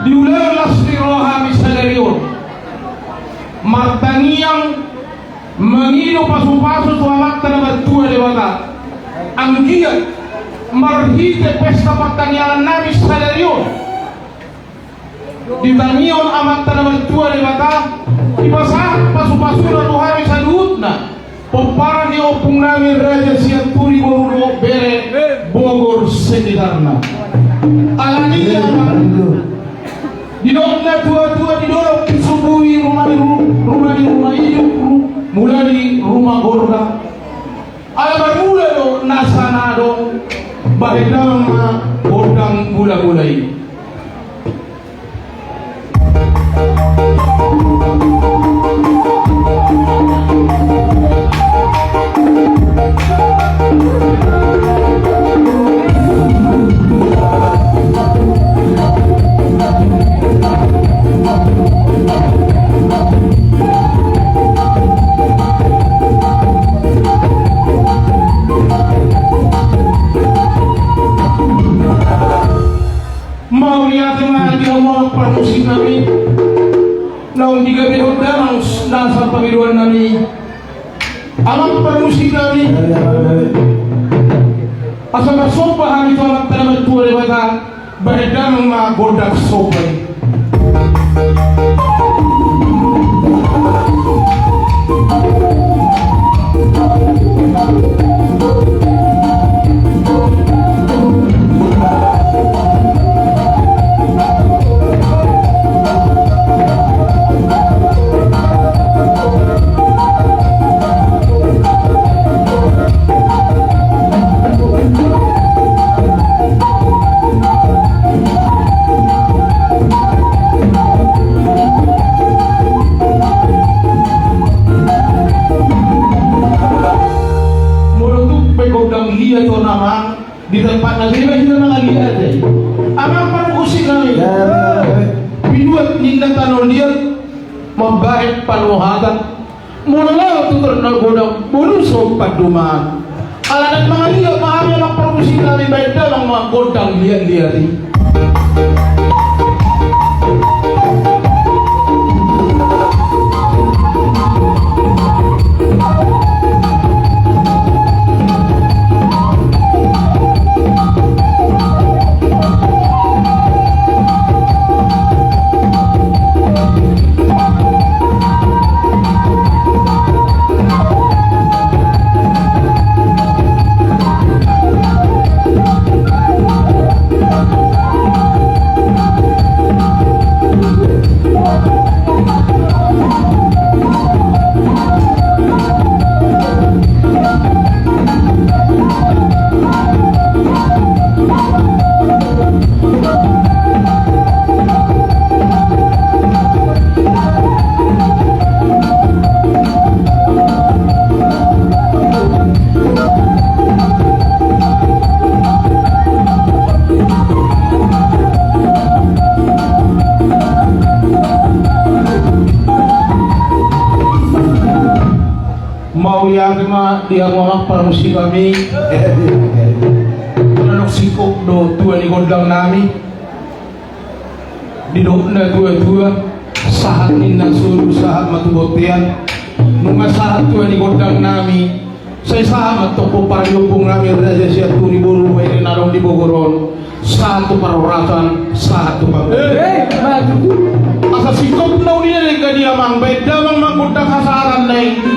diulang lasri roha misalarion martangiang mengino pasu-pasu tuamak tanabat tua dewata anggia marhite pesta pertanian nabi salarion ditangion amat tanabat tua dewata dipasah pasu-pasu dan roha misalutna peparan di opung nami raja siaturi borulo bere Bogor sekitarna alani di dona tua-tua di dorong disubuhi rumah hidup mulai rumah gorga ala mula do nasana do bahidang godang gula-gulai mau lihat yang dia mau permusik kami naung tiga bidot damang dasar pemiluan kami alam permusik kami asal sopa hari itu alam tanaman tua lewata beredam ma godak sopa di tempat negeri macam mana lagi ada? Apa perkusik kami? Biduat ninda tanol dia membaik panuhatan. Mula tu ternak godam bonus paduman. Alasan mengalir mahamnya nak perkusik kami baik dalam godam lihat ni. Mau yang dia ngomong permusik kami menanok sikok do tua di gondang nami di dokna tua sahat ninang suruh sahat matubotian nunga sahat tua di gondang nami saya sahat toko pariyopong nami raja siaturi buru ini narong di Bogoron satu peroratan satu asa sikok na unina dia mang beda mang mangkutang hasaran naik